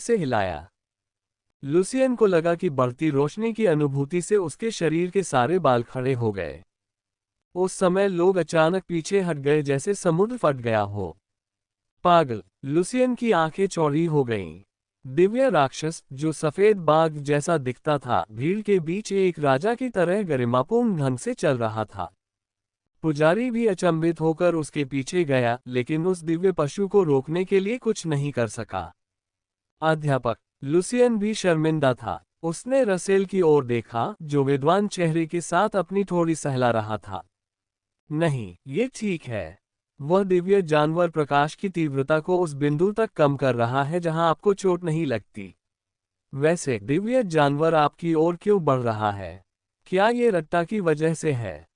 से हिलाया। लुसियन को लगा कि बढ़ती रोशनी की अनुभूति से उसके शरीर के सारे बाल खड़े हो गए। उस समय लोग अचानक पीछे हट गए जैसे समुद्र फट गया हो। पागल! लुसियन की आंखें चौड़ी हो गईं। दिव्य राक्षस, जो सफेद बाघ जैसा दिखता था, भीड़ के बीच एक राजा की तरह गरिमापूर्ण ढंग से चल रहा था। पुजारी भी अचंभित होकर उसके पीछे गया, लेकिन उस दिव्य पशु को रोकने के लिए कुछ नहीं कर सका। अध्यापक लुसियन भी शर्मिंदा था। उसने रसेल की ओर देखा, जो विद्वान चेहरे के साथ अपनी ठोड़ी सहला रहा था। नहीं, ये ठीक है। वह दिव्य जानवर प्रकाश की तीव्रता को उस बिंदु तक कम कर रहा है जहां आपको चोट नहीं लगती। वैसे दिव्य जानवर आपकी ओर क्यों बढ़ रहा है? क्या ये रट्टा की वजह से है?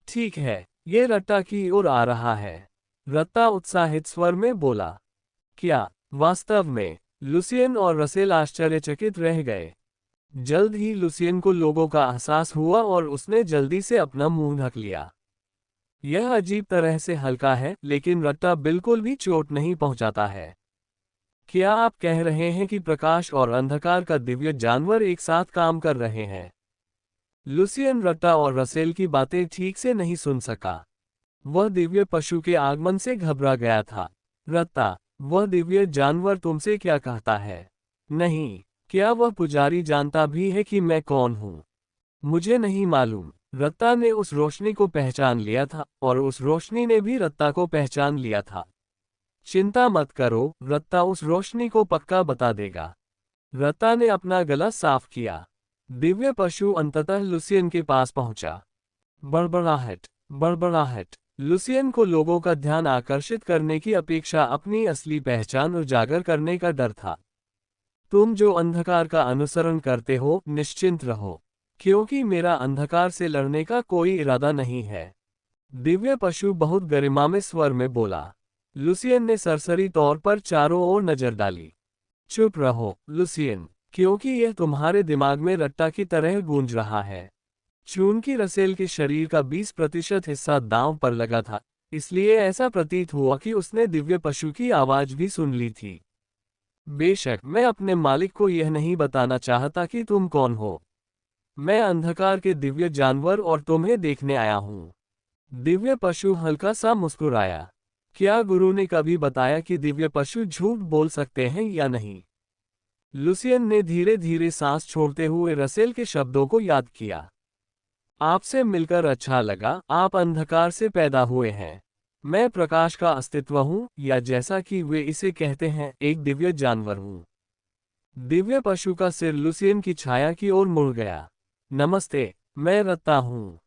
ठीक है, ये रट्टा की ओर आ रहा है। रत्ता उत्साहित स्वर में बोला। क्या? वास्तव में? लुसियन और रसेल आश्चर्यचकित रह गए। जल्द ही लुसियन को लोगों का एहसास हुआ और उसने जल्दी से अपना मुंह ढक लिया। यह अजीब तरह से हल्का है, लेकिन रट्टा बिल्कुल भी चोट नहीं पहुंचाता है। क्या आप कह रहे हैं कि प्रकाश और अंधकार का दिव्य जानवर एक साथ काम कर रहे हैं? लुसियन रट्टा और रसेल की बातें ठीक से नहीं सुन सका। वह दिव्य पशु के आगमन से घबरा गया था। रत्ता, वह दिव्य जानवर तुमसे क्या कहता है? नहीं, क्या वह पुजारी जानता भी है कि मैं कौन हूँ? मुझे नहीं मालूम। रत्ता ने उस रोशनी को पहचान लिया था, और उस रोशनी ने भी रत्ता को पहचान लिया था। चिंता मत करो, रत्ता उस रोशनी को पक्का बता देगा। रत्ता ने अपना गला साफ किया। दिव्य पशु अंततः लुसियन के पास पहुंचा। बड़बड़ाहट, बड़बड़ाहट। लुसियन को लोगों का ध्यान आकर्षित करने की अपेक्षा अपनी असली पहचान उजागर करने का डर था। तुम जो अंधकार का अनुसरण करते हो, निश्चिंत रहो, क्योंकि मेरा अंधकार से लड़ने का कोई इरादा नहीं है। दिव्य पशु बहुत गरिमामय स्वर में बोला। लुसियन ने सरसरी तौर पर चारों ओर नजर डाली। चुप रहो, लुसियन, क्योंकि यह तुम्हारे दिमाग में रट्टा की तरह गूंज रहा है। चूंकि रसेल के शरीर का 20% हिस्सा दांव पर लगा था, इसलिए ऐसा प्रतीत हुआ कि उसने दिव्य पशु की आवाज भी सुन ली थी। बेशक मैं अपने मालिक को यह नहीं बताना चाहता कि तुम कौन हो। मैं अंधकार के दिव्य जानवर और तुम्हें देखने आया हूँ। दिव्य पशु हल्का सा मुस्कुराया। क्या गुरु ने कभी बताया कि दिव्य पशु झूठ बोल सकते हैं या नहीं? लुसियन ने धीरे धीरे सांस छोड़ते हुए रसेल के शब्दों को याद किया। आपसे मिलकर अच्छा लगा। आप अंधकार से पैदा हुए हैं। मैं प्रकाश का अस्तित्व हूँ, या जैसा कि वे इसे कहते हैं, एक दिव्य जानवर हूँ। दिव्य पशु का सिर लुसियन की छाया की ओर मुड़ गया। नमस्ते, मैं रत्ता हूँ।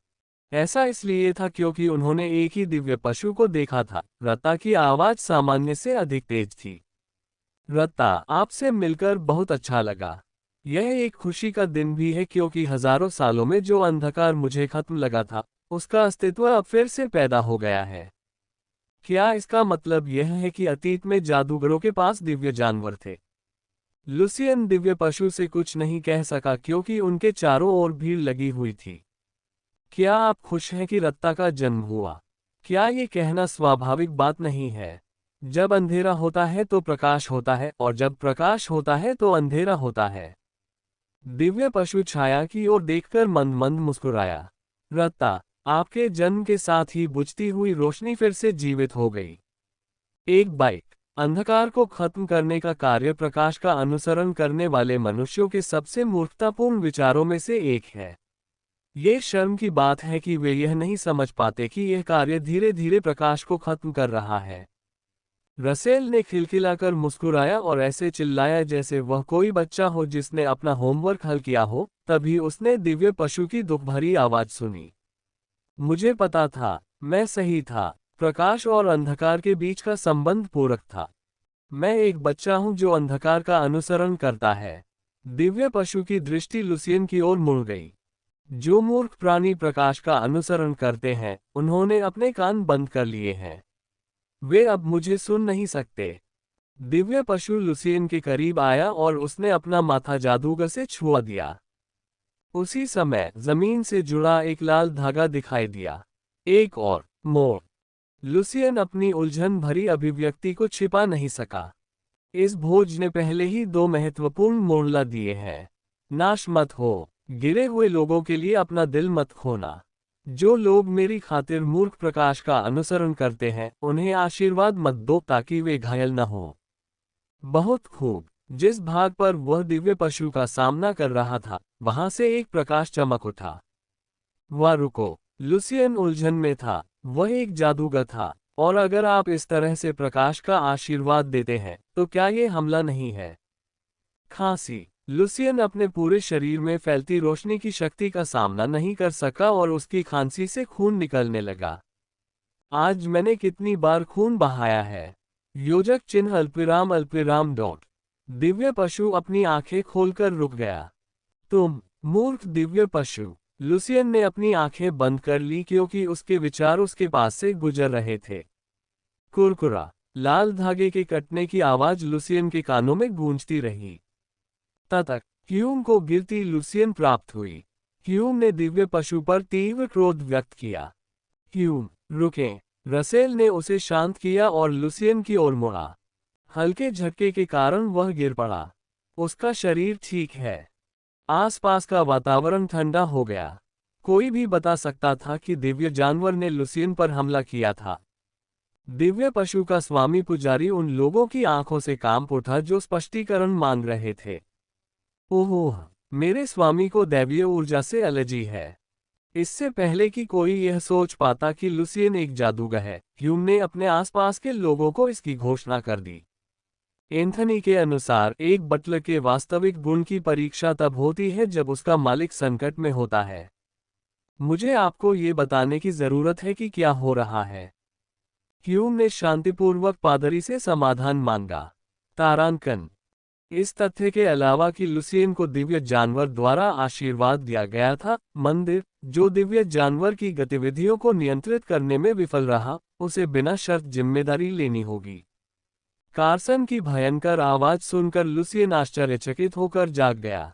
ऐसा इसलिए था क्योंकि उन्होंने एक ही दिव्य पशु को देखा था। रत्ता की आवाज सामान्य से अधिक तेज थी। रत्ता, आपसे मिलकर बहुत अच्छा लगा। यह एक खुशी का दिन भी है क्योंकि हजारों सालों में जो अंधकार मुझे खत्म लगा था, उसका अस्तित्व अब फिर से पैदा हो गया है। क्या इसका मतलब यह है कि अतीत में जादूगरों के पास दिव्य जानवर थे? लुसियन दिव्य पशु से कुछ नहीं कह सका क्योंकि उनके चारों ओर भीड़ लगी हुई थी। क्या आप खुश हैं कि रत्ता का जन्म हुआ? क्या ये कहना स्वाभाविक बात नहीं है? जब अंधेरा होता है तो प्रकाश होता है, और जब प्रकाश होता है तो अंधेरा होता है। दिव्य पशु छाया की ओर देखकर मंद मंद मुस्कुराया। रत्ता, आपके जन्म के साथ ही बुझती हुई रोशनी फिर से जीवित हो गई। एक बाइक। अंधकार को खत्म करने का कार्य प्रकाश का अनुसरण करने वाले मनुष्यों के सबसे मूर्खतापूर्ण विचारों में से एक है। ये शर्म की बात है कि वे यह नहीं समझ पाते कि यह कार्य धीरे धीरे प्रकाश को खत्म कर रहा है। रसेल ने खिलखिलाकर मुस्कुराया और ऐसे चिल्लाया जैसे वह कोई बच्चा हो जिसने अपना होमवर्क हल किया हो। तभी उसने दिव्य पशु की दुखभरी आवाज सुनी। मुझे पता था, मैं सही था। प्रकाश और अंधकार के बीच का संबंध पूरक था। मैं एक बच्चा हूं जो अंधकार का अनुसरण करता है। दिव्य पशु की दृष्टि लुसियन की ओर मुड़ गई। जो मूर्ख प्राणी प्रकाश का अनुसरण करते हैं, उन्होंने अपने कान बंद कर लिए हैं। वे अब मुझे सुन नहीं सकते। दिव्य पशु लुसियन के करीब आया और उसने अपना माथा जादूगर से छुआ दिया। उसी समय जमीन से जुड़ा एक लाल धागा दिखाई दिया। एक और मोड़। लुसियन अपनी उलझन भरी अभिव्यक्ति को छिपा नहीं सका। इस भोज ने पहले ही 2 महत्वपूर्ण मोड़ला दिए हैं। नाश मत हो, गिरे हुए लोगों के लिए अपना दिल मत खोना। जो लोग मेरी खातिर मूर्ख प्रकाश का अनुसरण करते हैं, उन्हें आशीर्वाद मत दो ताकि वे घायल न हो। बहुत खूब। जिस भाग पर वह दिव्य पशु का सामना कर रहा था, वहां से एक प्रकाश चमक उठा। वह रुको। लुसियन उलझन में था। वह एक जादूगर था, और अगर आप इस तरह से प्रकाश का आशीर्वाद देते हैं, तो क्या ये हमला नहीं है? खांसी। लुसियन अपने पूरे शरीर में फैलती रोशनी की शक्ति का सामना नहीं कर सका और उसकी खांसी से खून निकलने लगा। आज मैंने कितनी बार खून बहाया है। योजक चिन्ह अल्पविराम अल्पविराम डॉट। दिव्य पशु अपनी आंखें खोलकर रुक गया। तुम मूर्ख दिव्य पशु। लुसियन ने अपनी आंखें बंद कर ली क्योंकि उसके विचार उसके पास से गुजर रहे थे। कुरकुरा। लाल धागे के कटने की आवाज लुसियन के कानों में गूंजती रही। तक ह्यूम को गिरती लुसियन प्राप्त हुई। ह्यूम ने दिव्य पशु पर तीव्र क्रोध व्यक्त किया। ह्यूम, रुकें। रसेल ने उसे शांत किया और लुसियन की ओर मुड़ा। हल्के झटके के कारण वह गिर पड़ा। उसका शरीर ठीक है। आसपास का वातावरण ठंडा हो गया। कोई भी बता सकता था कि दिव्य जानवर ने लुसियन पर हमला किया था। दिव्य पशु का स्वामी पुजारी उन लोगों की आंखों से कांप उठा जो स्पष्टीकरण मांग रहे थे। ओह, मेरे स्वामी को दैवीय ऊर्जा से एलर्जी है। इससे पहले कि कोई यह सोच पाता कि लुसियन एक जादूगर है, ह्यूम ने अपने आसपास के लोगों को इसकी घोषणा कर दी। एंथनी के अनुसार एक बटलर के वास्तविक गुण की परीक्षा तब होती है जब उसका मालिक संकट में होता है। मुझे आपको ये बताने की जरूरत है कि क्या हो रहा है। ह्यूम ने शांतिपूर्वक पादरी से समाधान मांगा। तारांकन। इस तथ्य के अलावा कि लुसियन को दिव्य जानवर द्वारा आशीर्वाद दिया गया था, मंदिर, जो दिव्य जानवर की गतिविधियों को नियंत्रित करने में विफल रहा, उसे बिना शर्त जिम्मेदारी लेनी होगी। कार्सन की भयंकर आवाज सुनकर लुसियन आश्चर्यचकित होकर जाग गया।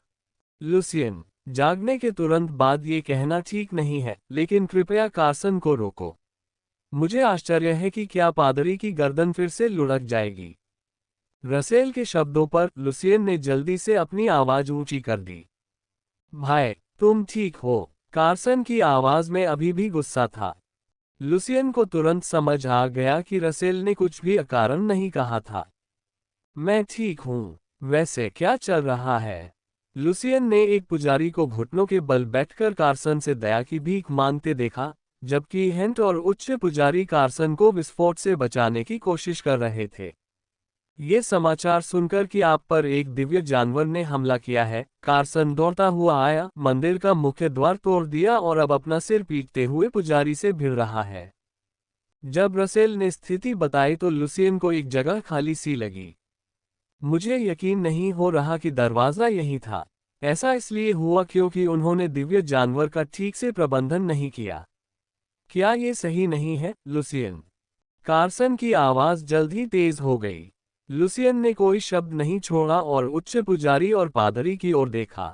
लुसियन, जागने के तुरंत बाद ये कहना ठीक नहीं है, लेकिन कृपया कार्सन को रोको। मुझे आश्चर्य है कि क्या पादरी की गर्दन फिर से लुढ़क जाएगी। रसेल के शब्दों पर लुसियन ने जल्दी से अपनी आवाज ऊंची कर दी। भाई, तुम ठीक हो? कार्सन की आवाज में अभी भी गुस्सा था। लुसियन को तुरंत समझ आ गया कि रसेल ने कुछ भी अकारण नहीं कहा था। मैं ठीक हूँ। वैसे क्या चल रहा है? लुसियन ने एक पुजारी को घुटनों के बल बैठकर कार्सन से दया की भीख मांगते देखा, जबकि हेंट और उच्च पुजारी कार्सन को विस्फोट से बचाने की कोशिश कर रहे थे। ये समाचार सुनकर कि आप पर एक दिव्य जानवर ने हमला किया है, कार्सन दौड़ता हुआ आया, मंदिर का मुख्य द्वार तोड़ दिया और अब अपना सिर पीटते हुए पुजारी से भिड़ रहा है। जब रसेल ने स्थिति बताई तो लुसियन को एक जगह खाली सी लगी। मुझे यकीन नहीं हो रहा कि दरवाजा यही था। ऐसा इसलिए हुआ क्योंकि उन्होंने दिव्य जानवर का ठीक से प्रबंधन नहीं किया। क्या ये सही नहीं है, लुसियन? कार्सन की आवाज जल्द ही तेज हो गई। लुसियन ने कोई शब्द नहीं छोड़ा और उच्च पुजारी और पादरी की ओर देखा।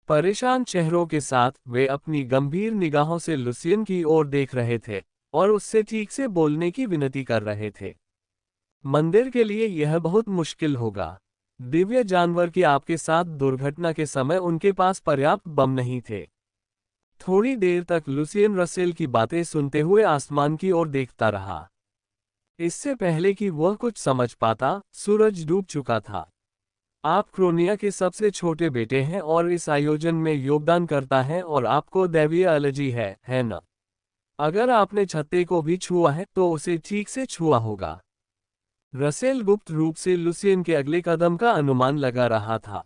परेशान चेहरों के साथ वे अपनी गंभीर निगाहों से लुसियन की ओर देख रहे थे और उससे ठीक से बोलने की विनती कर रहे थे। मंदिर के लिए यह बहुत मुश्किल होगा। दिव्य जानवर की आपके साथ दुर्घटना के समय उनके पास पर्याप्त बम नहीं थे। थोड़ी देर तक लुसियन रसेल की बातें सुनते हुए आसमान की ओर देखता रहा। इससे पहले कि वह कुछ समझ पाता, सूरज डूब चुका था। आप क्रोनिया के सबसे छोटे बेटे हैं और इस आयोजन में योगदान करता है और आपको दैवीय एलर्जी है न? अगर आपने छत्ते को भी छुआ है तो उसे ठीक से छुआ होगा। रसेल गुप्त रूप से लुसियन के अगले कदम का अनुमान लगा रहा था।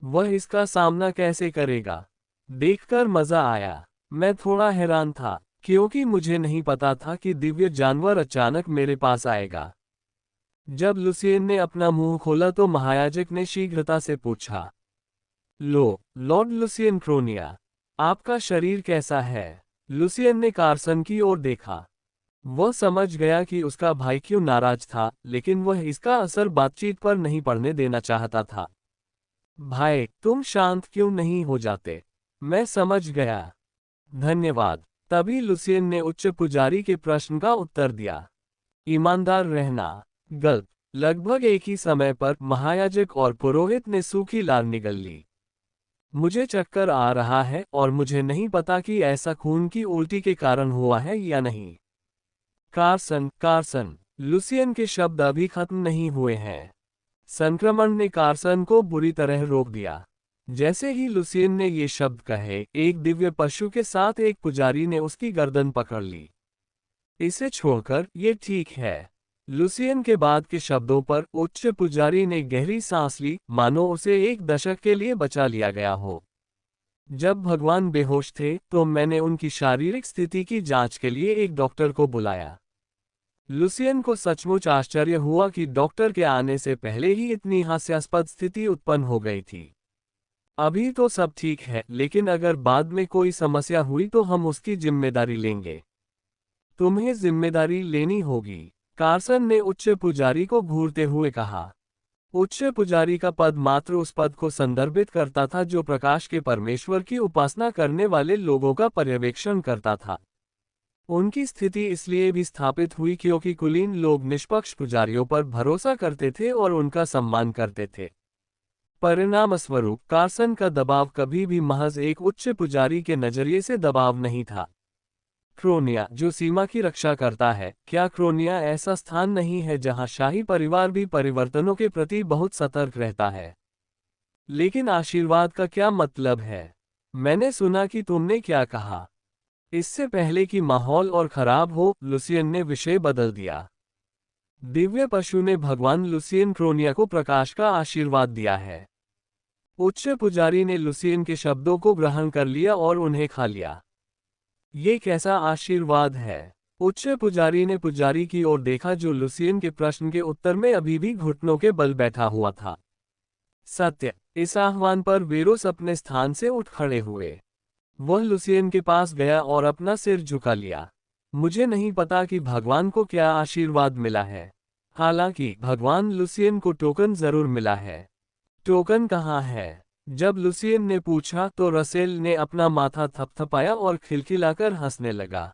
वह इसका सामना कैसे करेगा? देखकर मजा आया। मैं थोड़ा हैरान था, क्योंकि मुझे नहीं पता था कि दिव्य जानवर अचानक मेरे पास आएगा। जब लुसियन ने अपना मुंह खोला तो महायाजक ने शीघ्रता से पूछा, लॉर्ड लुसियन क्रोनिया, आपका शरीर कैसा है? लुसियन ने कार्सन की ओर देखा। वह समझ गया कि उसका भाई क्यों नाराज था, लेकिन वह इसका असर बातचीत पर नहीं पड़ने देना चाहता था। भाई, तुम शांत क्यों नहीं हो जाते? मैं समझ गया। धन्यवाद। तभी लुसियन ने उच्च पुजारी के प्रश्न का उत्तर दिया। ईमानदार रहना। गलत। लगभग एक ही समय पर महायाजक और पुरोहित ने सूखी लार निगल ली। मुझे चक्कर आ रहा है और मुझे नहीं पता कि ऐसा खून की उल्टी के कारण हुआ है या नहीं। कार्सन, लुसियन के शब्द अभी खत्म नहीं हुए हैं। संक्रमण ने कार्सन को बुरी तरह रोक दिया। जैसे ही लुसियन ने ये शब्द कहे, एक दिव्य पशु के साथ एक पुजारी ने उसकी गर्दन पकड़ ली। इसे छोड़कर, ये ठीक है। लुसियन के बाद के शब्दों पर उच्च पुजारी ने गहरी सांस ली, मानो उसे एक दशक के लिए बचा लिया गया हो। जब भगवान बेहोश थे तो मैंने उनकी शारीरिक स्थिति की जांच के लिए एक डॉक्टर को बुलाया। लुसियन को सचमुच आश्चर्य हुआ कि डॉक्टर के आने से पहले ही इतनी हास्यास्पद स्थिति उत्पन्न हो गई थी। अभी तो सब ठीक है, लेकिन अगर बाद में कोई समस्या हुई तो हम उसकी जिम्मेदारी लेंगे। तुम्हें जिम्मेदारी लेनी होगी, कार्सन ने उच्च पुजारी को घूरते हुए कहा। उच्च पुजारी का पद मात्र उस पद को संदर्भित करता था जो प्रकाश के परमेश्वर की उपासना करने वाले लोगों का पर्यवेक्षण करता था। उनकी स्थिति इसलिए भी स्थापित हुई क्योंकि कुलीन लोग निष्पक्ष पुजारियों पर भरोसा करते थे और उनका सम्मान करते थे। परिणामस्वरूप कार्सन का दबाव कभी भी महज एक उच्च पुजारी के नजरिए से दबाव नहीं था। क्रोनिया, जो सीमा की रक्षा करता है, क्या क्रोनिया ऐसा स्थान नहीं है जहां शाही परिवार भी परिवर्तनों के प्रति बहुत सतर्क रहता है? लेकिन आशीर्वाद का क्या मतलब है? मैंने सुना कि तुमने क्या कहा। इससे पहले कि माहौल और खराब हो, लुसियन ने विषय बदल दिया। दिव्य पशु ने भगवान लुसियन क्रोनिया को प्रकाश का आशीर्वाद दिया है। उच्च पुजारी ने लुसियन के शब्दों को ग्रहण कर लिया और उन्हें खा लिया। ये कैसा आशीर्वाद है? उच्च पुजारी ने पुजारी की ओर देखा जो लुसियन के प्रश्न के उत्तर में अभी भी घुटनों के बल बैठा हुआ था। सत्य। इस आह्वान पर वेरोस अपने स्थान से उठ खड़े हुए। वह लुसियन के पास गया और अपना सिर झुका लिया। मुझे नहीं पता कि भगवान को क्या आशीर्वाद मिला है। हालांकि भगवान लुसियन को टोकन जरूर मिला है। टोकन कहाँ है? जब लुसियन ने पूछा तो रसेल ने अपना माथा थपथपाया और खिलखिलाकर हंसने लगा।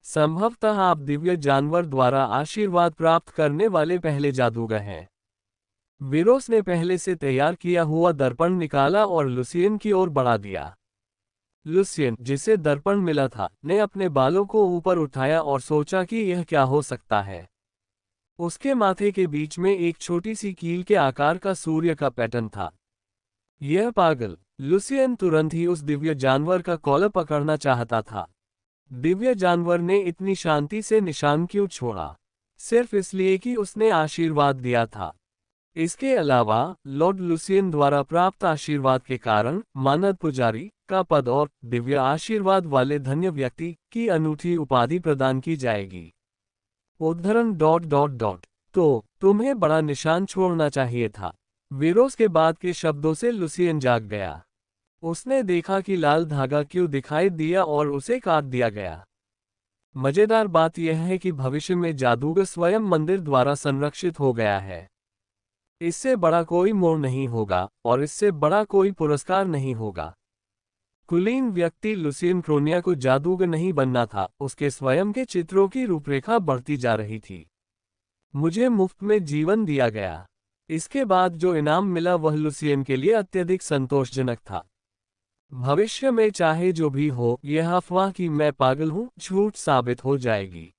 संभवतः आप दिव्य जानवर द्वारा आशीर्वाद प्राप्त करने वाले पहले जादूगर हैं। वेरोस ने पहले से तैयार किया हुआ दर्पण निकाला और लुसियन की ओर बढ़ा दिया। लुसियन, जिसे दर्पण मिला था, ने अपने बालों को ऊपर उठाया और सोचा कि यह क्या हो सकता है। उसके माथे के बीच में एक छोटी सी कील के आकार का सूर्य का पैटर्न था। यह पागल। लुसियन तुरंत ही उस दिव्य जानवर का कॉलर पकड़ना चाहता था। दिव्य जानवर ने इतनी शांति से निशान क्यों छोड़ा? सिर्फ इसलिए कि उसने आशीर्वाद दिया था। इसके अलावा लॉर्ड लुसियन द्वारा प्राप्त आशीर्वाद के कारण मानद पुजारी का पद और दिव्य आशीर्वाद वाले धन्य व्यक्ति की अनूठी उपाधि प्रदान की जाएगी। उद्धरण तो तुम्हें बड़ा निशान छोड़ना चाहिए था। वेरोस के बाद के शब्दों से लुसियन जाग गया। उसने देखा कि लाल धागा क्यों दिखाई दिया और उसे काट दिया गया। मजेदार बात यह है कि भविष्य में जादूगर स्वयं मंदिर द्वारा संरक्षित हो गया है। इससे बड़ा कोई मोड़ नहीं होगा और इससे बड़ा कोई पुरस्कार नहीं होगा। कुलीन व्यक्ति लुसियन क्रोनिया को जादूगर नहीं बनना था, उसके स्वयं के चित्रों की रूपरेखा बढ़ती जा रही थी। मुझे मुफ्त में जीवन दिया गया। इसके बाद जो इनाम मिला वह लुसियन के लिए अत्यधिक संतोषजनक था। भविष्य में चाहे जो भी हो, यह अफवाह कि मैं पागल हूं झूठ साबित हो जाएगी।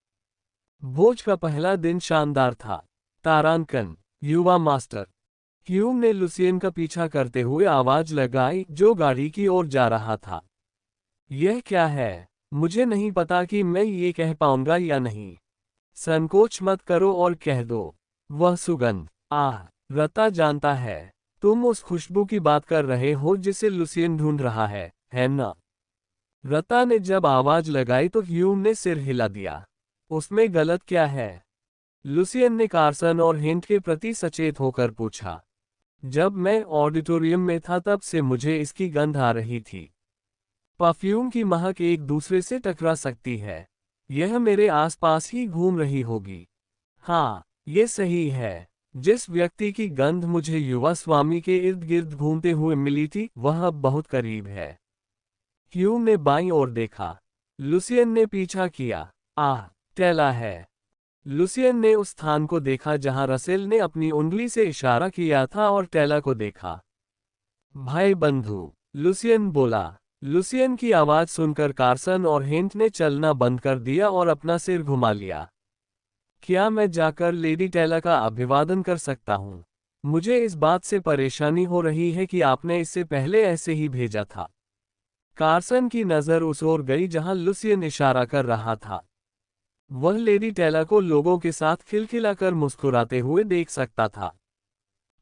भोज का पहला दिन शानदार था। तारांकन। युवा मास्टर ह्यूम ने लुसियन का पीछा करते हुए आवाज लगाई जो गाड़ी की ओर जा रहा था। यह क्या है? मुझे नहीं पता कि मैं ये कह पाऊंगा या नहीं। संकोच मत करो और कह दो। वह सुगंध। रता जानता है। तुम उस खुशबू की बात कर रहे हो जिसे लुसियन ढूंढ रहा है ना? रता ने जब आवाज लगाई तो ह्यूम ने सिर हिला दिया। उसमें गलत क्या है? लुसियन ने कार्सन और हिंट के प्रति सचेत होकर पूछा। जब मैं ऑडिटोरियम में था तब से मुझे इसकी गंध आ रही थी। परफ्यूम की महक एक दूसरे से टकरा सकती है। यह मेरे आसपास ही घूम रही होगी। हाँ, ये सही है। जिस व्यक्ति की गंध मुझे युवा स्वामी के इर्द गिर्द घूमते हुए मिली थी वह अब बहुत करीब है। ह्यूम ने बाईं ओर देखा। लुसियन ने पीछा किया। टेला है। लुसियन ने उस स्थान को देखा जहां रसेल ने अपनी उंगली से इशारा किया था और टेला को देखा। भाई बंधु, लुसियन बोला। लुसियन की आवाज सुनकर कार्सन और हेंट ने चलना बंद कर दिया और अपना सिर घुमा लिया। क्या मैं जाकर लेडी टेला का अभिवादन कर सकता हूँ? मुझे इस बात से परेशानी हो रही है कि आपने इससे पहले ऐसे ही भेजा था। कार्सन की नज़र उस ओर गई जहां लुसियन इशारा कर रहा था। वह लेडी टेला को लोगों के साथ खिलखिलाकर मुस्कुराते हुए देख सकता था।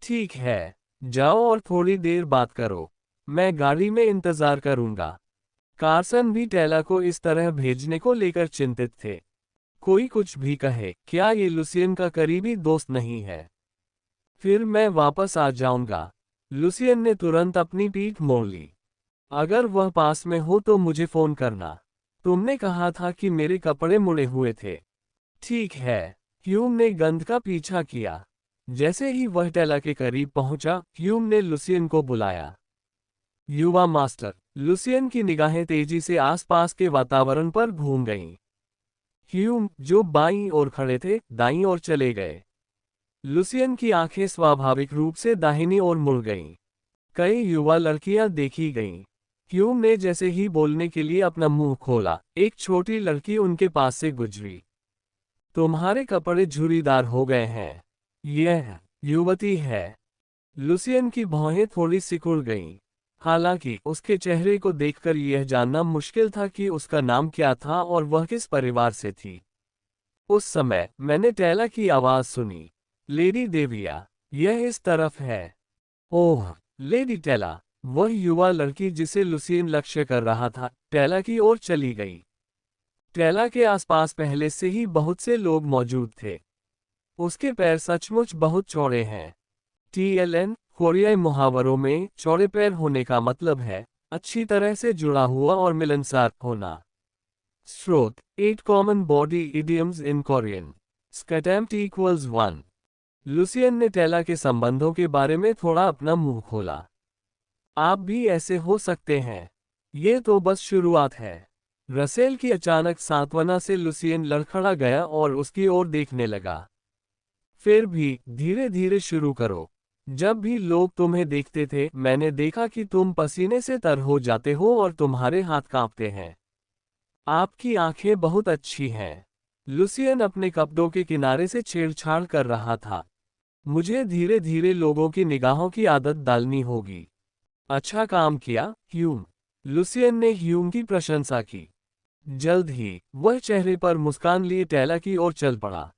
ठीक है, जाओ और थोड़ी देर बात करो। मैं गाड़ी में इंतजार करूंगा। कार्सन भी टेला को इस तरह भेजने को लेकर चिंतित थे। कोई कुछ भी कहे, क्या ये लुसियन का करीबी दोस्त नहीं है? फिर मैं वापस आ जाऊंगा। लुसियन ने तुरंत अपनी पीठ मोड़ ली। अगर वह पास में हो तो मुझे फोन करना। तुमने कहा था कि मेरे कपड़े मुड़े हुए थे। ठीक है। ह्यूम ने गंध का पीछा किया। जैसे ही वह टेला के करीब पहुंचा, ह्यूम ने लुसियन को बुलाया। युवा मास्टर। लुसियन की निगाहें तेजी से आसपास के वातावरण पर घूम गईं। ह्यूम, जो बाईं ओर खड़े थे, दाईं ओर चले गए। लुसियन की आंखें स्वाभाविक रूप से दाहिनी ओर मुड़ गईं। कई युवा लड़कियां देखी गईं। ह्यूम ने जैसे ही बोलने के लिए अपना मुंह खोला, एक छोटी लड़की उनके पास से गुजरी। तुम्हारे कपड़े झुर्रीदार हो गए हैं। यह युवती है। लुसियन की भौहें थोड़ी सिकुड़ गईं। हालांकि उसके चेहरे को देखकर यह जानना मुश्किल था कि उसका नाम क्या था और वह किस परिवार से थी। उस समय मैंने टेला की आवाज सुनी। लेडी देविया, यह इस तरफ है। ओह, लेडी टेला। वह युवा लड़की जिसे लुसियन लक्ष्य कर रहा था, टेला की ओर चली गई। टेला के आसपास पहले से ही बहुत से लोग मौजूद थे। उसके पैर सचमुच बहुत चौड़े हैं। TLN कोरियाई मुहावरों में चौड़े पैर होने का मतलब है अच्छी तरह से जुड़ा हुआ और मिलनसार होना। स्रोत: 8 common body idioms in Korean. स्कैटैम्प्ट = 1। लुसियन ने टेला के संबंधों के बारे में थोड़ा अपना मुंह खोला। आप भी ऐसे हो सकते हैं। ये तो बस शुरुआत है। रसेल की अचानक सांत्वना से लुसियन लड़खड़ा गया और उसकी ओर देखने लगा। फिर भी धीरे धीरे शुरू करो। जब भी लोग तुम्हें देखते थे, मैंने देखा कि तुम पसीने से तर हो जाते हो और तुम्हारे हाथ कांपते हैं। आपकी आंखें बहुत अच्छी हैं। लुसियन अपने कपड़ों के किनारे से छेड़छाड़ कर रहा था। मुझे धीरे धीरे लोगों की निगाहों की आदत डालनी होगी। अच्छा काम किया, ह्यूम। लुसियन ने ह्यूम की प्रशंसा की। जल्द ही वह चेहरे पर मुस्कान लिए टेला की ओर चल पड़ा।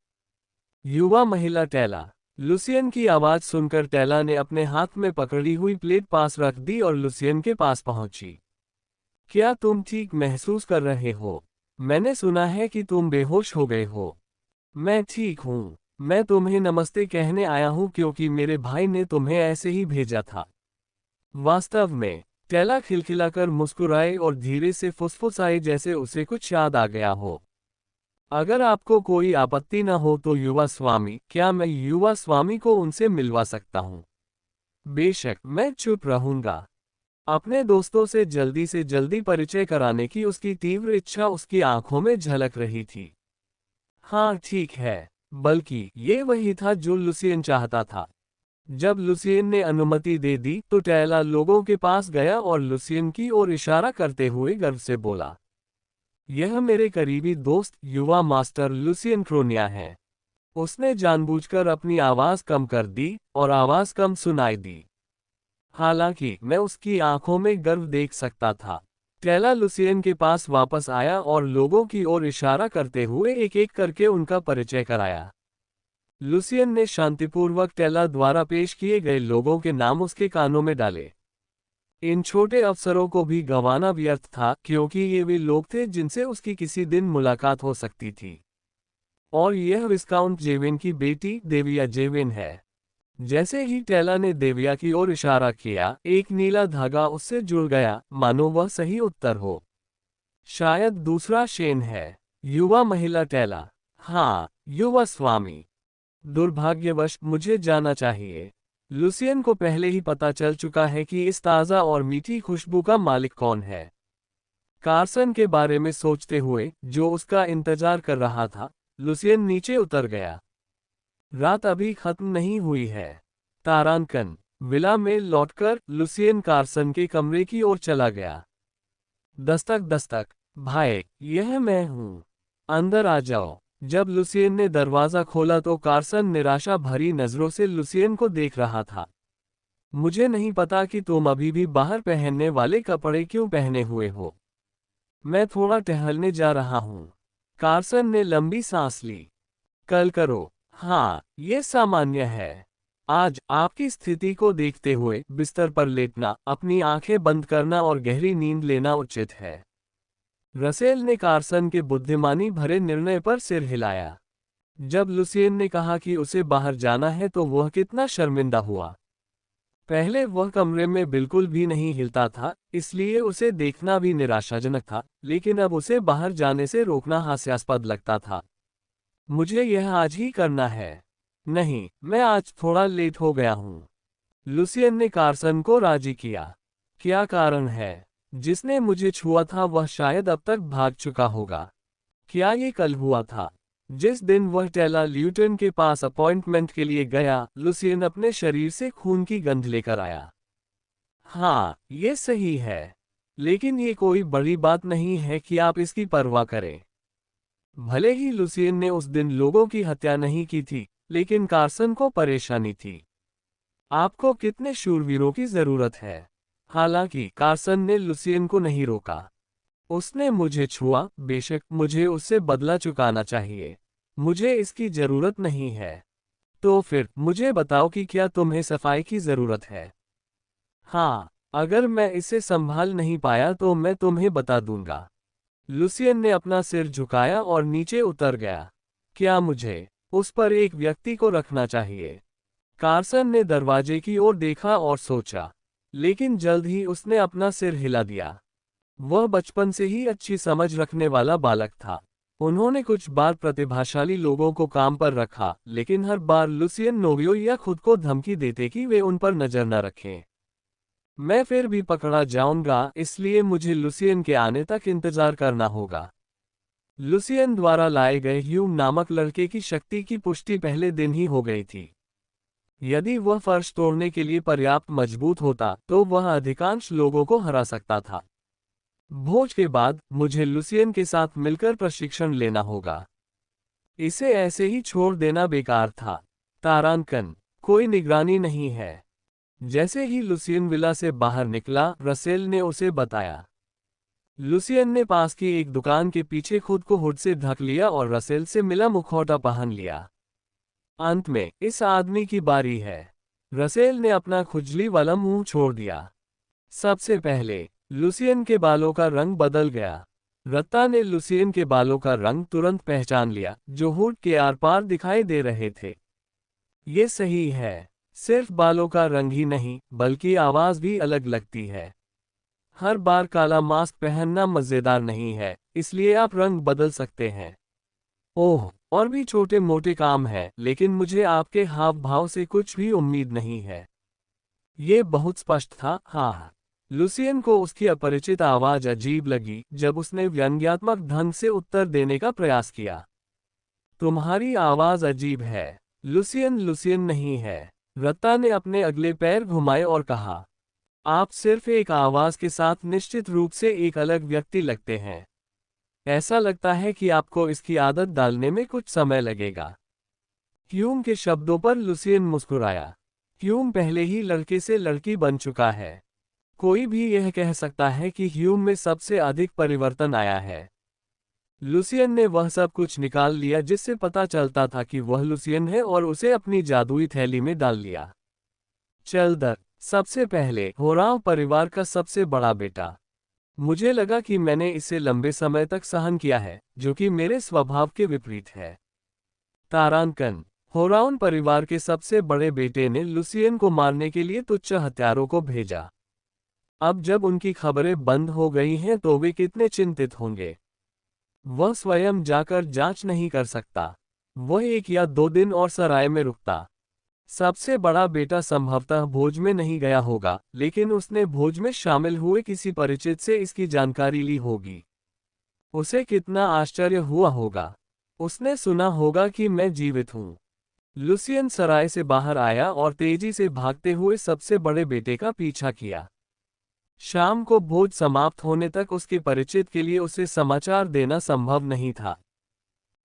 युवा महिला टेला। लुसियन की आवाज सुनकर टेला ने अपने हाथ में पकड़ी हुई प्लेट पास रख दी और लुसियन के पास पहुंची। क्या तुम ठीक महसूस कर रहे हो? मैंने सुना है कि तुम बेहोश हो गए हो। मैं ठीक हूँ। मैं तुम्हें नमस्ते कहने आया हूँ क्योंकि मेरे भाई ने तुम्हें ऐसे ही भेजा था। वास्तव में? टेला खिलखिलाकर मुस्कुराए और धीरे से फुसफुसाए जैसे उसे कुछ याद आ गया हो। अगर आपको कोई आपत्ति न हो तो युवा स्वामी, क्या मैं युवा स्वामी को उनसे मिलवा सकता हूँ? बेशक, मैं चुप रहूंगा। अपने दोस्तों से जल्दी परिचय कराने की उसकी तीव्र इच्छा उसकी आंखों में झलक रही थी। हाँ ठीक है, बल्कि ये वही था जो लुसियन चाहता था। जब लुसियन ने अनुमति दे दी तो टेला लोगों के पास गया और लुसियन की ओर इशारा करते हुए गर्व से बोला, यह मेरे करीबी दोस्त युवा मास्टर लुसियन क्रोनिया है। उसने जानबूझकर अपनी आवाज कम कर दी और आवाज कम सुनाई दी। हालांकि मैं उसकी आंखों में गर्व देख सकता था। टेला लुसियन के पास वापस आया और लोगों की ओर इशारा करते हुए एक एक करके उनका परिचय कराया। लुसियन ने शांतिपूर्वक टेला द्वारा पेश किए गए लोगों के नाम उसके कानों में डाले। इन छोटे अवसरों को भी गंवाना व्यर्थ था क्योंकि ये वे लोग थे जिनसे उसकी किसी दिन मुलाकात हो सकती थी। और यह विस्काउंट जेविन की बेटी देविया जेविन है। जैसे ही टेला ने देविया की ओर इशारा किया, एक नीला धागा उससे जुड़ गया, मानो वह सही उत्तर हो। शायद दूसरा शेन है। युवा महिला टेला। हाँ, युवा स्वामी। दुर्भाग्यवश मुझे जाना चाहिए। लुसियन को पहले ही पता चल चुका है कि इस ताज़ा और मीठी खुशबू का मालिक कौन है। कार्सन के बारे में सोचते हुए, जो उसका इंतजार कर रहा था, लुसियन नीचे उतर गया। रात अभी खत्म नहीं हुई है। तारांकन विला में लौटकर लुसियन कार्सन के कमरे की ओर चला गया। दस्तक दस्तक। भाई, यह मैं हूँ। अंदर आ जाओ। जब लुसियन ने दरवाजा खोला तो कार्सन निराशा भरी नजरों से लुसियन को देख रहा था। मुझे नहीं पता कि तुम अभी भी बाहर पहनने वाले कपड़े क्यों पहने हुए हो। मैं थोड़ा टहलने जा रहा हूँ। कार्सन ने लंबी सांस ली। कल करो। हाँ, ये सामान्य है। आज आपकी स्थिति को देखते हुए बिस्तर पर लेटना, अपनी आंखें बंद करना और गहरी नींद लेना उचित है। रसेल ने कार्सन के बुद्धिमानी भरे निर्णय पर सिर हिलाया। जब लुसियन ने कहा कि उसे बाहर जाना है तो वह कितना शर्मिंदा हुआ। पहले वह कमरे में बिल्कुल भी नहीं हिलता था, इसलिए उसे देखना भी निराशाजनक था, लेकिन अब उसे बाहर जाने से रोकना हास्यास्पद लगता था। मुझे यह आज ही करना है। नहीं, मैं आज थोड़ा लेट हो गया हूँ। लुसियन ने कार्सन को राजी किया। क्या कारण है? जिसने मुझे छुआ था वह शायद अब तक भाग चुका होगा। क्या ये कल हुआ था? जिस दिन वह टेला ल्यूटन के पास अपॉइंटमेंट के लिए गया, लुसियन अपने शरीर से खून की गंध लेकर आया। हाँ, ये सही है। लेकिन ये कोई बड़ी बात नहीं है कि आप इसकी परवाह करें। भले ही लुसियन ने उस दिन लोगों की हत्या नहीं की थी, लेकिन कार्सन को परेशानी थी। आपको कितने शूरवीरों की जरूरत है? हालांकि कार्सन ने लुसियन को नहीं रोका। उसने मुझे छुआ, बेशक मुझे उससे बदला चुकाना चाहिए। मुझे इसकी जरूरत नहीं है। तो फिर मुझे बताओ कि क्या तुम्हें सफाई की जरूरत है? हाँ, अगर मैं इसे संभाल नहीं पाया तो मैं तुम्हें बता दूंगा। लुसियन ने अपना सिर झुकाया और नीचे उतर गया। क्या मुझे उस पर एक व्यक्ति को रखना चाहिए? कार्सन ने दरवाजे की ओर देखा और सोचा, लेकिन जल्द ही उसने अपना सिर हिला दिया। वह बचपन से ही अच्छी समझ रखने वाला बालक था। उन्होंने कुछ बार प्रतिभाशाली लोगों को काम पर रखा, लेकिन हर बार लुसियन नोवियो या खुद को धमकी देते कि वे उन पर नजर न रखें। मैं फिर भी पकड़ा जाऊंगा, इसलिए मुझे लुसियन के आने तक इंतजार करना होगा। लुसियन द्वारा लाए गए ह्यूम नामक लड़के की शक्ति की पुष्टि पहले दिन ही हो गई थी। यदि वह फर्श तोड़ने के लिए पर्याप्त मजबूत होता तो वह अधिकांश लोगों को हरा सकता था। भोज के बाद मुझे लुसियन के साथ मिलकर प्रशिक्षण लेना होगा। इसे ऐसे ही छोड़ देना बेकार था। तारांकन कोई निगरानी नहीं है। जैसे ही लुसियन विला से बाहर निकला, रसेल ने उसे बताया। लुसियन ने पास की एक दुकान के पीछे खुद को हुड से ढक लिया और रसेल से मिला मुखौटा पहन लिया। अंत में इस आदमी की बारी है। रसेल ने अपना खुजली वाला मुंह छोड़ दिया। सबसे पहले लुसियन के बालों का रंग बदल गया। रत्ता ने लुसियन के बालों का रंग तुरंत पहचान लिया, जो हुड के आर पार दिखाई दे रहे थे। ये सही है। सिर्फ बालों का रंग ही नहीं, बल्कि आवाज भी अलग लगती है। हर बार काला मास्क पहनना मजेदार नहीं है, इसलिए आप रंग बदल सकते हैं। ओह, और भी छोटे मोटे काम हैं, लेकिन मुझे आपके हाव भाव से कुछ भी उम्मीद नहीं है। ये बहुत स्पष्ट था। हाँ। लुसियन को उसकी अपरिचित आवाज अजीब लगी जब उसने व्यंग्यात्मक ढंग से उत्तर देने का प्रयास किया। तुम्हारी आवाज अजीब है। लुसियन लुसियन नहीं है। रत्ता ने अपने अगले पैर घुमाए और कहा, आप सिर्फ एक आवाज के साथ निश्चित रूप से एक अलग व्यक्ति लगते हैं। ऐसा लगता है कि आपको इसकी आदत डालने में कुछ समय लगेगा। ह्यूम के शब्दों पर लुसियन मुस्कुराया। ह्यूम पहले ही लड़के से लड़की बन चुका है। कोई भी यह कह सकता है कि ह्यूम में सबसे अधिक परिवर्तन आया है। लुसियन ने वह सब कुछ निकाल लिया जिससे पता चलता था कि वह लुसियन है और उसे अपनी जादुई थैली में डाल लिया। चल दर, सबसे पहले होराव परिवार का सबसे बड़ा बेटा। मुझे लगा कि मैंने इसे लंबे समय तक सहन किया है, जो कि मेरे स्वभाव के विपरीत है। तारांकन होराउन परिवार के सबसे बड़े बेटे ने लुसियन को मारने के लिए तुच्छ हत्यारों को भेजा। अब जब उनकी खबरें बंद हो गई हैं तो वे कितने चिंतित होंगे। वह स्वयं जाकर जांच नहीं कर सकता। वह 1 या 2 दिन और सराय में रुकता। सबसे बड़ा बेटा संभवतः भोज में नहीं गया होगा, लेकिन उसने भोज में शामिल हुए किसी परिचित से इसकी जानकारी ली होगी। उसे कितना आश्चर्य हुआ होगा। उसने सुना होगा कि मैं जीवित हूँ। लुसियन सराय से बाहर आया और तेजी से भागते हुए सबसे बड़े बेटे का पीछा किया। शाम को भोज समाप्त होने तक उसके परिचित के लिए उसे समाचार देना संभव नहीं था।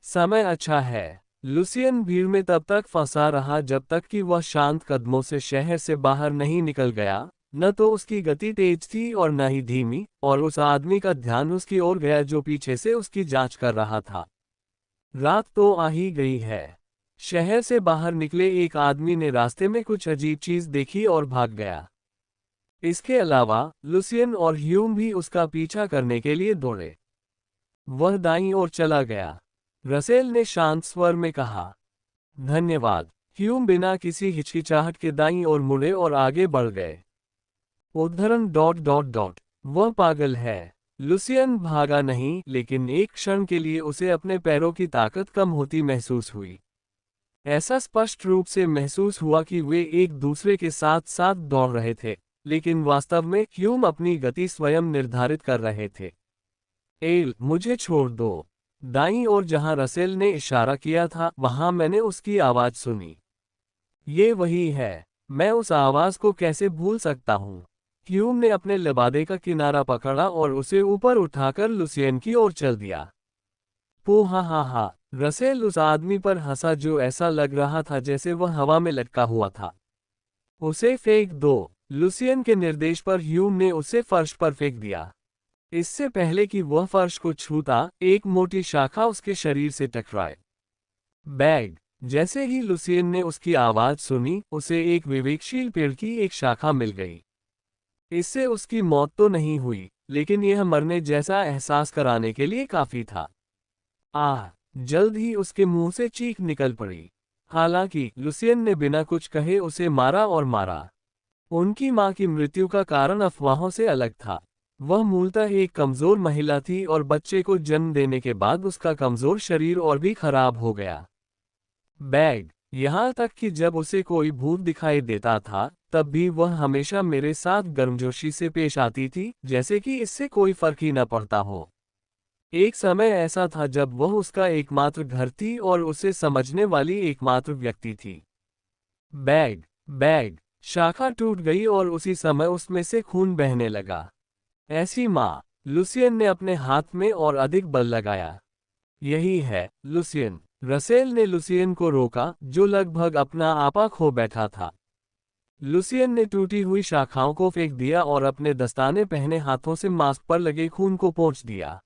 समय अच्छा है। लुसियन भीड़ में तब तक फंसा रहा जब तक कि वह शांत कदमों से शहर से बाहर नहीं निकल गया। न तो उसकी गति तेज थी और न ही धीमी, और उस आदमी का ध्यान उसकी ओर गया जो पीछे से उसकी जांच कर रहा था। रात तो आ ही गई है। शहर से बाहर निकले एक आदमी ने रास्ते में कुछ अजीब चीज देखी और भाग गया। इसके अलावा लुसियन और ह्यूम भी उसका पीछा करने के लिए दौड़े। वह दाईं ओर चला गया। रसेल ने शांत स्वर में कहा, धन्यवाद। ह्यूम बिना किसी हिचकिचाहट के दाईं ओर मुड़े और आगे बढ़ गए। उद्धरण डॉट डॉट डॉट वह पागल है। लुसियन भागा नहीं, लेकिन एक क्षण के लिए उसे अपने पैरों की ताकत कम होती महसूस हुई। ऐसा स्पष्ट रूप से महसूस हुआ कि वे एक दूसरे के साथ साथ दौड़ रहे थे, लेकिन वास्तव में ह्यूम अपनी गति स्वयं निर्धारित कर रहे थे। एल, मुझे छोड़ दो। दाईं ओर जहां रसेल ने इशारा किया था वहां मैंने उसकी आवाज सुनी। ये वही है। मैं उस आवाज को कैसे भूल सकता हूँ। ह्यूम ने अपने लिबादे का किनारा पकड़ा और उसे ऊपर उठाकर लुसियन की ओर चल दिया। पू हा हा हा। रसेल उस आदमी पर हंसा जो ऐसा लग रहा था जैसे वह हवा में लटका हुआ था। उसे फेंक दो। लुसियन के निर्देश पर ह्यूम ने उसे फर्श पर फेंक दिया। इससे पहले कि वह फर्श को छूता, एक मोटी शाखा उसके शरीर से टकराए। बैग। जैसे ही लुसियन ने उसकी आवाज सुनी, उसे एक विवेकशील पेड़ की एक शाखा मिल गई। इससे उसकी मौत तो नहीं हुई, लेकिन यह मरने जैसा एहसास कराने के लिए काफी था। आह! जल्द ही उसके मुंह से चीख निकल पड़ी। हालांकि लुसियन ने बिना कुछ कहे उसे मारा और मारा। उनकी मां की मृत्यु का कारण अफवाहों से अलग था। वह मूलतः एक कमजोर महिला थी और बच्चे को जन्म देने के बाद उसका कमजोर शरीर और भी खराब हो गया। बैग। यहाँ तक कि जब उसे कोई भूत दिखाई देता था, तब भी वह हमेशा मेरे साथ गर्मजोशी से पेश आती थी, जैसे कि इससे कोई फर्क ही न पड़ता हो। एक समय ऐसा था जब वह उसका एकमात्र घर थी और उसे समझने वाली एकमात्र व्यक्ति थी। बैग। बैग। शाखा टूट गई और उसी समय उसमें से खून बहने लगा। ऐसी माँ। लुसियन ने अपने हाथ में और अधिक बल लगाया। यही है, लुसियन। रसेल ने लुसियन को रोका, जो लगभग अपना आपा खो बैठा था। लुसियन ने टूटी हुई शाखाओं को फेंक दिया और अपने दस्ताने पहने हाथों से मास्क पर लगे खून को पोंछ दिया।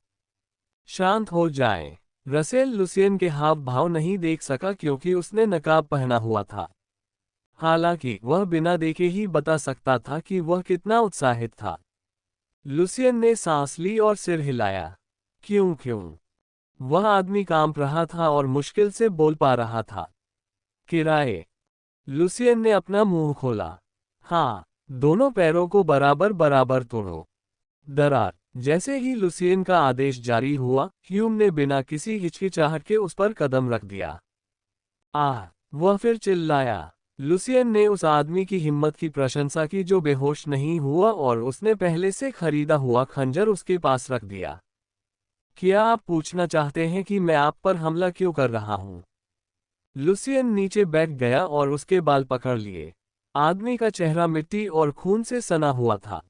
शांत हो जाएं। रसेल लुसियन के हाव भाव नहीं देख सका क्योंकि उसने नकाब पहना हुआ था। हालांकि वह बिना देखे ही बता सकता था कि वह कितना उत्साहित था। लुसियन ने सांस ली और सिर हिलाया। क्यों क्यों? वह आदमी कांप रहा था और मुश्किल से बोल पा रहा था। किराए। लुसियन ने अपना मुंह खोला। हाँ, दोनों पैरों को बराबर बराबर तोड़ो। दरार। जैसे ही लुसियन का आदेश जारी हुआ, ह्यूम ने बिना किसी हिचकिचाहट के उस पर कदम रख दिया। आह! वह फिर चिल्लाया। लुसियन ने उस आदमी की हिम्मत की प्रशंसा की जो बेहोश नहीं हुआ और उसने पहले से खरीदा हुआ खंजर उसके पास रख दिया। क्या आप पूछना चाहते हैं कि मैं आप पर हमला क्यों कर रहा हूं? लुसियन नीचे बैठ गया और उसके बाल पकड़ लिए। आदमी का चेहरा मिट्टी और खून से सना हुआ था।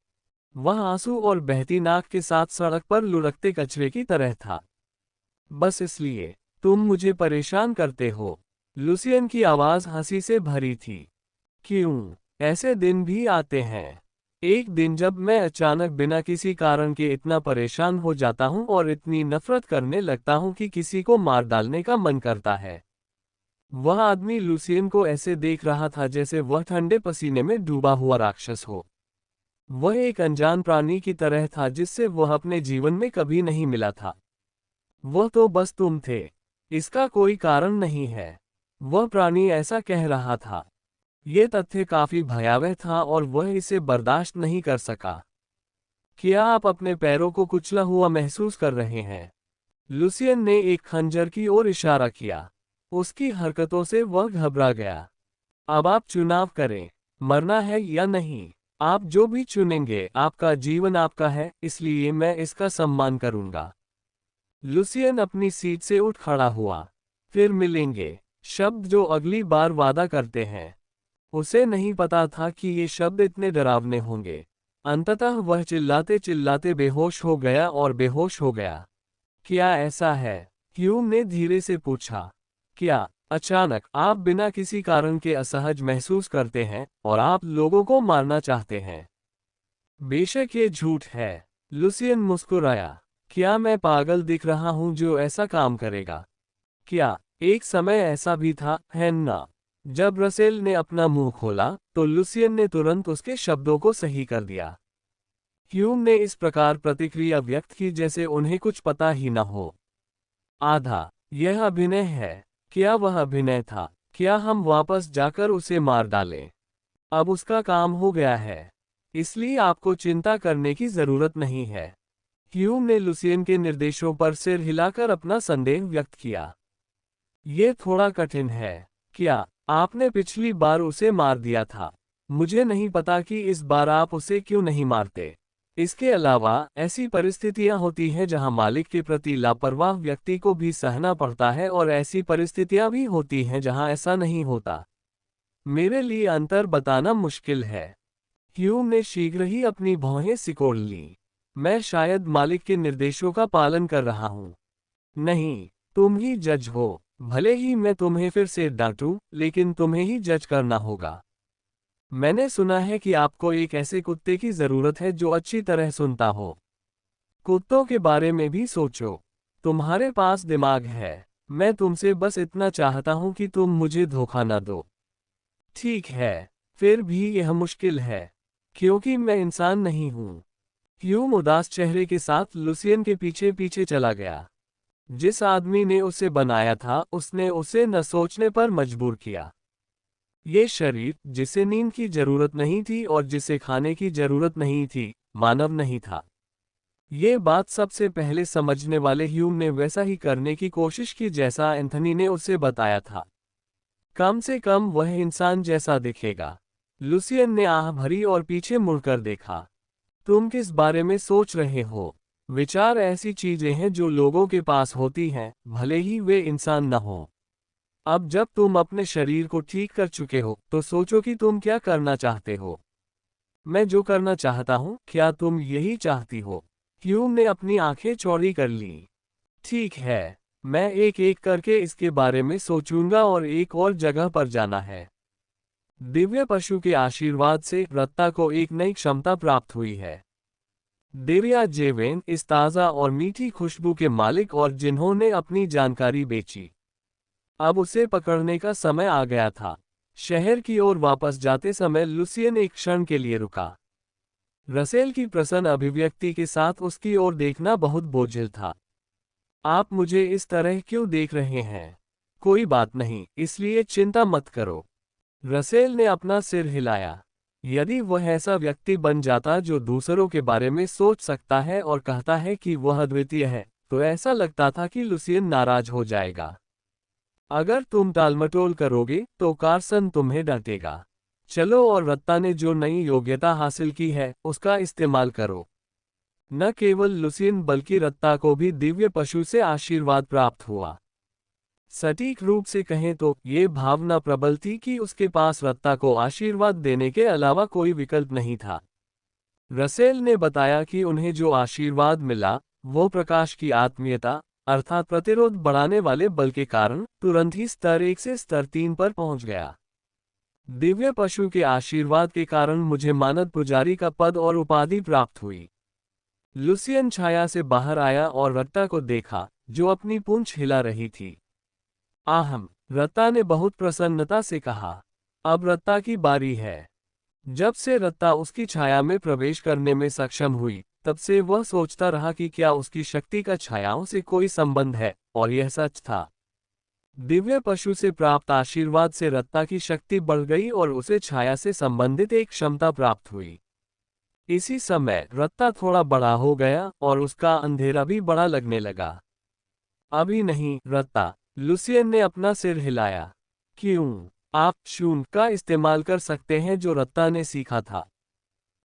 वह आंसू और बहती नाक के साथ सड़क पर लुढ़कते कचरे की तरह था। बस इसलिए तुम मुझे परेशान करते हो। लुसियन की आवाज हंसी से भरी थी। क्यों? ऐसे दिन भी आते हैं। एक दिन जब मैं अचानक बिना किसी कारण के इतना परेशान हो जाता हूं और इतनी नफरत करने लगता हूं कि किसी को मार डालने का मन करता है। वह आदमी लुसियन को ऐसे देख रहा था जैसे वह ठंडे पसीने में डूबा हुआ राक्षस हो। वह एक अनजान प्राणी की तरह था जिससे वह अपने जीवन में कभी नहीं मिला था। वह तो बस तुम थे। इसका कोई कारण नहीं है। वह प्राणी ऐसा कह रहा था। यह तथ्य काफी भयावह था और वह इसे बर्दाश्त नहीं कर सका। क्या आप अपने पैरों को कुचला हुआ महसूस कर रहे हैं? लुसियन ने एक खंजर की ओर इशारा किया। उसकी हरकतों से वह घबरा गया। अब आप चुनाव करें, मरना है या नहीं। आप जो भी चुनेंगे, आपका जीवन आपका है, इसलिए मैं इसका सम्मान करूंगा। लुसियन अपनी सीट से उठ खड़ा हुआ। फिर मिलेंगे, शब्द जो अगली बार वादा करते हैं। उसे नहीं पता था कि ये शब्द इतने डरावने होंगे। अंततः वह चिल्लाते चिल्लाते बेहोश हो गया और बेहोश हो गया। क्या ऐसा है? ह्यूम ने धीरे से पूछा। क्या अचानक आप बिना किसी कारण के असहज महसूस करते हैं और आप लोगों को मारना चाहते हैं? बेशक ये झूठ है। लुसियन मुस्कुराया। क्या मैं पागल दिख रहा हूं जो ऐसा काम करेगा? क्या एक समय ऐसा भी था, है ना? जब रसेल ने अपना मुंह खोला तो लुसियन ने तुरंत उसके शब्दों को सही कर दिया। ह्यूम ने इस प्रकार प्रतिक्रिया व्यक्त की जैसे उन्हें कुछ पता ही न हो। आधा, यह अभिनय है। क्या वह अभिनय था? क्या हम वापस जाकर उसे मार डालें? अब उसका काम हो गया है, इसलिए आपको चिंता करने की जरूरत नहीं है। ह्यूम ने लुसियन के निर्देशों पर सिर हिलाकर अपना संदेह व्यक्त किया। ये थोड़ा कठिन है। क्या आपने पिछली बार उसे मार दिया था? मुझे नहीं पता कि इस बार आप उसे क्यों नहीं मारते। इसके अलावा ऐसी परिस्थितियां होती हैं जहां मालिक के प्रति लापरवाह व्यक्ति को भी सहना पड़ता है और ऐसी परिस्थितियां भी होती हैं जहां ऐसा नहीं होता। मेरे लिए अंतर बताना मुश्किल है। ह्यूम ने शीघ्र ही अपनी भौहें सिकोड़ लीं। मैं शायद मालिक के निर्देशों का पालन कर रहा हूं। नहीं, तुम ही जज हो। भले ही मैं तुम्हें फिर से डांटूं, लेकिन तुम्हें ही जज करना होगा। मैंने सुना है कि आपको एक ऐसे कुत्ते की जरूरत है जो अच्छी तरह सुनता हो। कुत्तों के बारे में भी सोचो। तुम्हारे पास दिमाग है। मैं तुमसे बस इतना चाहता हूं कि तुम मुझे धोखा न दो। ठीक है, फिर भी यह मुश्किल है, क्योंकि मैं इंसान नहीं हूं। ह्यूम उदास चेहरे के साथ लुसियन के पीछे पीछे चला गया। जिस आदमी ने उसे बनाया था उसने उसे न सोचने पर मजबूर किया। ये शरीर जिसे नींद की जरूरत नहीं थी और जिसे खाने की जरूरत नहीं थी, मानव नहीं था। ये बात सबसे पहले समझने वाले ह्यूम ने वैसा ही करने की कोशिश की जैसा एंथनी ने उसे बताया था। कम से कम वह इंसान जैसा दिखेगा। लुसियन ने आह भरी और पीछे मुड़कर देखा। तुम किस बारे में सोच रहे हो? विचार ऐसी चीजें हैं जो लोगों के पास होती हैं, भले ही वे इंसान न हो। अब जब तुम अपने शरीर को ठीक कर चुके हो तो सोचो कि तुम क्या करना चाहते हो। मैं जो करना चाहता हूं, क्या तुम यही चाहती हो? ह्यूम ने अपनी आंखें चौड़ी कर लीं। ठीक है, मैं एक एक करके इसके बारे में सोचूंगा और एक और जगह पर जाना है। दिव्य पशु के आशीर्वाद से रत्ता को एक नई क्षमता प्राप्त हुई है। दिव्या जेवेन इस ताज़ा और मीठी खुशबू के मालिक और जिन्होंने अपनी जानकारी बेची। अब उसे पकड़ने का समय आ गया था। शहर की ओर वापस जाते समय लुसियन एक क्षण के लिए रुका। रसेल की प्रसन्न अभिव्यक्ति के साथ उसकी ओर देखना बहुत बोझिल था। आप मुझे इस तरह क्यों देख रहे हैं? कोई बात नहीं, इसलिए चिंता मत करो। रसेल ने अपना सिर हिलाया। यदि वह ऐसा व्यक्ति बन जाता जो दूसरों के बारे में सोच सकता है और कहता है कि वह अद्वितीय है, तो ऐसा लगता था कि लुसियन नाराज हो जाएगा। अगर तुम टालमटोल करोगे तो कार्सन तुम्हें डांटेगा। चलो और रत्ता ने जो नई योग्यता हासिल की है उसका इस्तेमाल करो। न केवल लुसियन बल्कि रत्ता को भी दिव्य पशु से आशीर्वाद प्राप्त हुआ। सटीक रूप से कहें तो ये भावना प्रबल थी कि उसके पास रत्ता को आशीर्वाद देने के अलावा कोई विकल्प नहीं था। रसेल ने बताया कि उन्हें जो आशीर्वाद मिला वो प्रकाश की आत्मीयता अर्थात प्रतिरोध बढ़ाने वाले बल के कारण तुरंत ही स्तर 1 से स्तर 3 पर पहुंच गया। दिव्य पशु के आशीर्वाद के कारण मुझे मानद पुजारी का पद और उपाधि प्राप्त हुई। लुसियन छाया से बाहर आया और रत्ता को देखा, जो अपनी पूंछ हिला रही थी। आहम, रत्ता ने बहुत प्रसन्नता से कहा। अब रत्ता की बारी है। जब से रत्ता उसकी छाया में प्रवेश करने में सक्षम हुई, तब से वह सोचता रहा कि क्या उसकी शक्ति का छायाओं से कोई संबंध है, और यह सच था। दिव्य पशु से प्राप्त आशीर्वाद से रत्ता की शक्ति बढ़ गई और उसे छाया से संबंधित एक क्षमता प्राप्त हुई। इसी समय रत्ता थोड़ा बड़ा हो गया और उसका अंधेरा भी बड़ा लगने लगा। अभी नहीं रत्ता, लुसियन ने अपना सिर हिलाया। क्यों? आप शून्य का इस्तेमाल कर सकते हैं जो रत्ता ने सीखा था।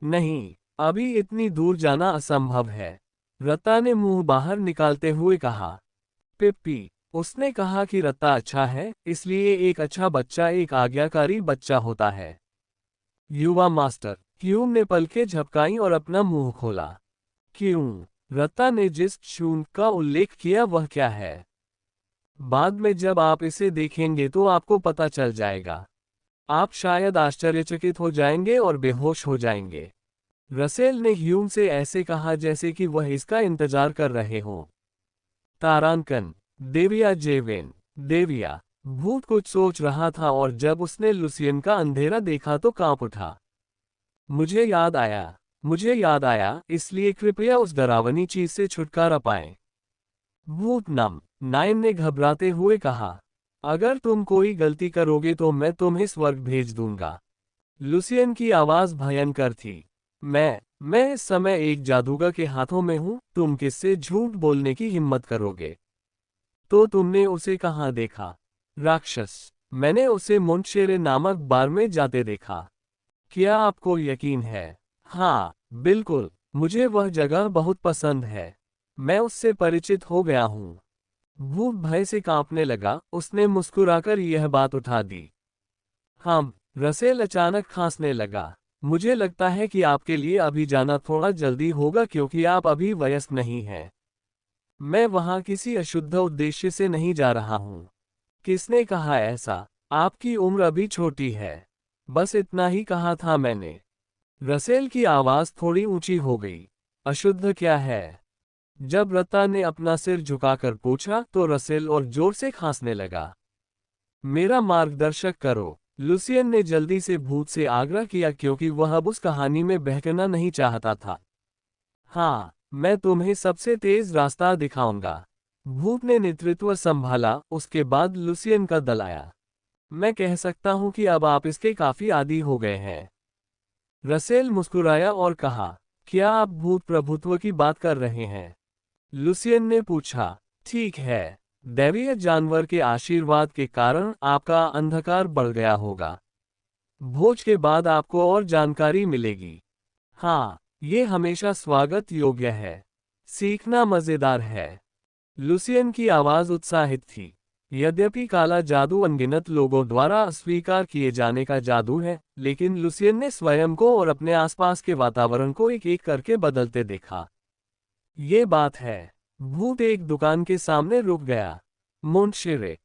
नहीं, अभी इतनी दूर जाना असंभव है। रत्ता ने मुंह बाहर निकालते हुए कहा। पिप्पी। उसने कहा कि रत्ता अच्छा है, इसलिए एक अच्छा बच्चा एक आज्ञाकारी बच्चा होता है। युवा मास्टर। ह्यूम ने पलकें झपकाई और अपना मुंह खोला। क्यों? रत्ता ने जिस क्षण का उल्लेख किया वह क्या है? बाद में जब आप इसे देखेंगे तो आपको पता चल जाएगा। आप शायद आश्चर्यचकित हो जाएंगे और बेहोश हो जाएंगे। रसेल ने ह्यूम से ऐसे कहा जैसे कि वह इसका इंतजार कर रहे हों। तारांकन। देविया जेवेन। देविया। भूत कुछ सोच रहा था और जब उसने लुसियन का अंधेरा देखा तो कांप उठा। मुझे याद आया, इसलिए कृपया उस डरावनी चीज से छुटकारा पाएं। भूत नम। नाइन ने घबराते हुए कहा। अगर तुम कोई गलती करोगे तो मैं तुम्हें स्वर्ग भेज दूंगा। लुसियन की आवाज भयंकर थी। मैं इस समय एक जादूगर के हाथों में हूं, तुम किससे झूठ बोलने की हिम्मत करोगे? तो तुमने उसे कहाँ देखा? राक्षस। मैंने उसे मोंटशेरे नामक बार में जाते देखा। क्या आपको यकीन है? हाँ, बिल्कुल, मुझे वह जगह बहुत पसंद है। मैं उससे परिचित हो गया हूँ। भूत भय से कांपने लगा, उसने मुस्कुराकर यह बात उठा दी। हम। रसेल अचानक खांसने लगा। मुझे लगता है कि आपके लिए अभी जाना थोड़ा जल्दी होगा क्योंकि आप अभी वयस्क नहीं हैं। मैं वहां किसी अशुद्ध उद्देश्य से नहीं जा रहा हूं। किसने कहा ऐसा? आपकी उम्र अभी छोटी है। बस इतना ही कहा था मैंने। रसेल की आवाज थोड़ी ऊंची हो गई। अशुद्ध क्या है? जब रत्ता ने अपना सिर झुकाकर पूछा तो रसेल और जोर से खांसने लगा। मेरा मार्गदर्शक करो। लुसियन ने जल्दी से भूत से आग्रह किया क्योंकि वह अब उस कहानी में बहकना नहीं चाहता था। हाँ, मैं तुम्हें सबसे तेज रास्ता दिखाऊंगा। भूत ने नेतृत्व संभाला, उसके बाद लुसियन का दल आया। मैं कह सकता हूं कि अब आप इसके काफी आदी हो गए हैं। रसेल मुस्कुराया और कहा, क्या आप भूत प्रभुत्व की बात कर रहे हैं? लुसियन ने पूछा। ठीक है। दैवीय जानवर के आशीर्वाद के कारण आपका अंधकार बढ़ गया होगा। भोज के बाद आपको और जानकारी मिलेगी। हाँ, ये हमेशा स्वागत योग्य है। सीखना मजेदार है। लुसियन की आवाज उत्साहित थी। यद्यपि काला जादू अनगिनत लोगों द्वारा अस्वीकार किए जाने का जादू है, लेकिन लुसियन ने स्वयं को और अपने आसपास के वातावरण को एक एक करके बदलते देखा। ये बात है। भूत एक दुकान के सामने रुक गया। मोंटशेरे।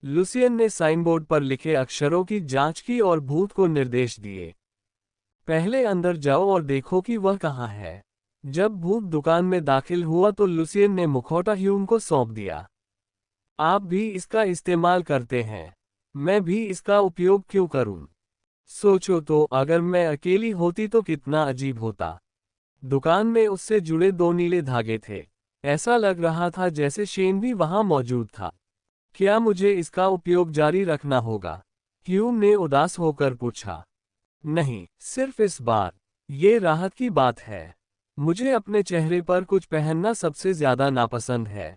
लुसियन ने साइनबोर्ड पर लिखे अक्षरों की जांच की और भूत को निर्देश दिए। पहले अंदर जाओ और देखो कि वह कहाँ है। जब भूत दुकान में दाखिल हुआ तो लुसियन ने मुखौटा ह्यूम को सौंप दिया। आप भी इसका इस्तेमाल करते हैं। मैं भी इसका उपयोग क्यों करूं? सोचो तो अगर मैं अकेली होती तो कितना अजीब होता। दुकान में उससे जुड़े दो नीले धागे थे। ऐसा लग रहा था जैसे शेन भी वहां मौजूद था। क्या मुझे इसका उपयोग जारी रखना होगा? ह्यूम ने उदास होकर पूछा। नहीं, सिर्फ इस बार। ये राहत की बात है। मुझे अपने चेहरे पर कुछ पहनना सबसे ज्यादा नापसंद है।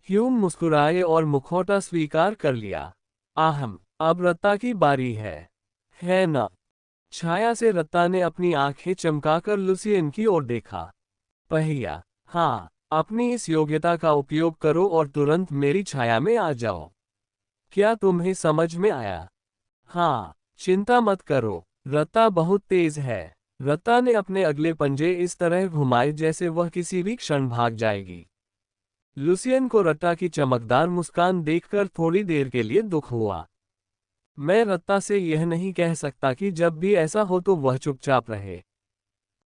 ह्यूम मुस्कुराए और मुखौटा स्वीकार कर लिया। आहम, अब रत्ता की बारी है ना? छाया से रत्ता ने अपनी आंखें चमकाकर लुसियन की ओर देखा। पहिया। हाँ, अपनी इस योग्यता का उपयोग करो और तुरंत मेरी छाया में आ जाओ। क्या तुम्हें समझ में आया? हाँ, चिंता मत करो, रत्ता बहुत तेज है। रत्ता ने अपने अगले पंजे इस तरह घुमाए जैसे वह किसी भी क्षण भाग जाएगी। लुसियन को रत्ता की चमकदार मुस्कान देखकर थोड़ी देर के लिए दुख हुआ। मैं रत्ता से यह नहीं कह सकता कि जब भी ऐसा हो तो वह चुपचाप रहे।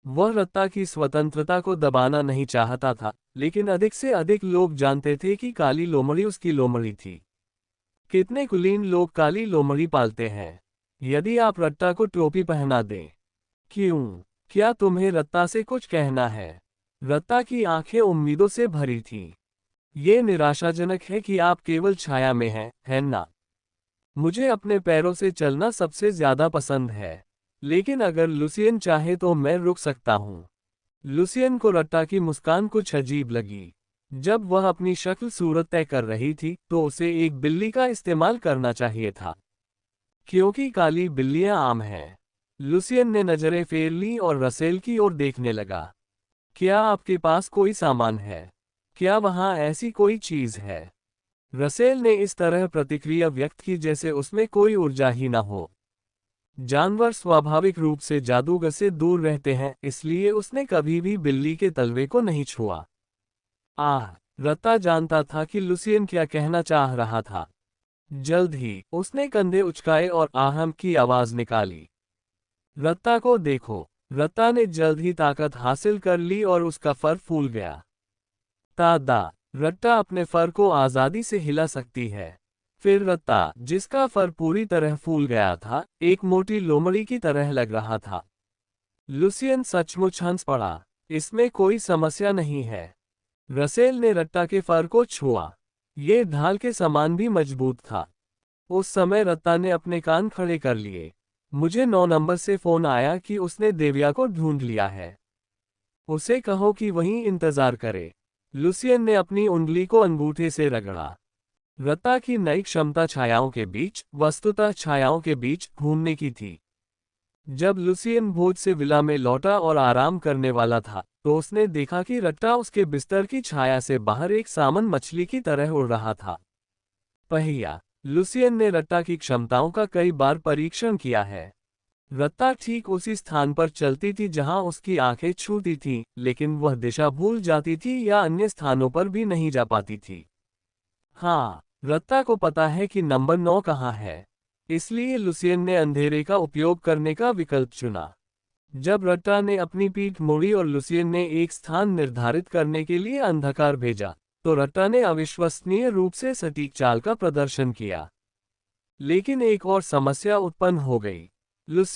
वह रत्ता की स्वतंत्रता को दबाना नहीं चाहता था, लेकिन अधिक से अधिक लोग जानते थे कि काली लोमड़ी उसकी लोमड़ी थी। कितने कुलीन लोग काली लोमड़ी पालते हैं। यदि आप रत्ता को टोपी पहना दें। क्यों? क्या तुम्हें रत्ता से कुछ कहना है? रत्ता की आंखें उम्मीदों से भरी थीं। ये निराशाजनक है कि आप केवल छाया में हैं, है ना? मुझे अपने पैरों से चलना सबसे ज्यादा पसंद है। लेकिन अगर लुसियन चाहे तो मैं रुक सकता हूँ। लुसियन को रत्ता की मुस्कान कुछ अजीब लगी। जब वह अपनी शक्ल सूरत तय कर रही थी तो उसे एक बिल्ली का इस्तेमाल करना चाहिए था। क्योंकि काली बिल्लियां आम हैं। लुसियन ने नजरें फेर लीं और रसेल की ओर देखने लगा। क्या आपके पास कोई सामान है? क्या वहाँ ऐसी कोई चीज है? रसेल ने इस तरह प्रतिक्रिया व्यक्त की जैसे उसमें कोई ऊर्जा ही न हो। जानवर स्वाभाविक रूप से जादूगर से दूर रहते हैं, इसलिए उसने कभी भी बिल्ली के तलवे को नहीं छुआ। रत्ता जानता था कि लुसियन क्या कहना चाह रहा था। जल्द ही उसने कंधे उचकाए और आहम की आवाज निकाली। रत्ता को देखो। रत्ता ने जल्द ही ताकत हासिल कर ली और उसका फर फूल गया। दादा, रत्ता अपने फर को आजादी से हिला सकती है। फिर रत्ता, जिसका फर पूरी तरह फूल गया था, एक मोटी लोमड़ी की तरह लग रहा था। लुसियन सचमुच हंस पड़ा। इसमें कोई समस्या नहीं है। रसेल ने रत्ता के फर को छुआ। ये ढाल के समान भी मजबूत था। उस समय रत्ता ने अपने कान खड़े कर लिए। मुझे 9 नंबर से फोन आया कि उसने देविया को ढूंढ लिया है। उसे कहो कि वहीं इंतजार करे। लुसियन ने अपनी उंगली को अंगूठे से रगड़ा। रत्ता की नई क्षमता छायाओं के बीच, वस्तुतः छायाओं के बीच, घूमने की थी। जब लुसियन भोज से विला में लौटा और आराम करने वाला था, तो उसने देखा कि रत्ता उसके बिस्तर की छाया से बाहर एक सामन मछली की तरह उड़ रहा था। पहिया, लुसियन ने रत्ता की क्षमताओं का कई बार परीक्षण किया है। रत्ता ठीक उसी स्थान पर चलती थी जहां उसकी आंखें छूती थीं, लेकिन वह दिशा भूल जाती थी या अन्य स्थानों पर भी नहीं जा पाती थी। हाँ, रत्ता को पता है कि नंबर 9 कहाँ है। इसलिए लुसियन ने अंधेरे का उपयोग करने का विकल्प चुना। जब रत्ता ने अपनी पीठ मोड़ी और लुसियन ने एक स्थान निर्धारित करने के लिए अंधकार भेजा, तो रत्ता ने अविश्वसनीय रूप से सटीक चाल का प्रदर्शन किया। लेकिन एक और समस्या उत्पन्न हो गई। लुसियन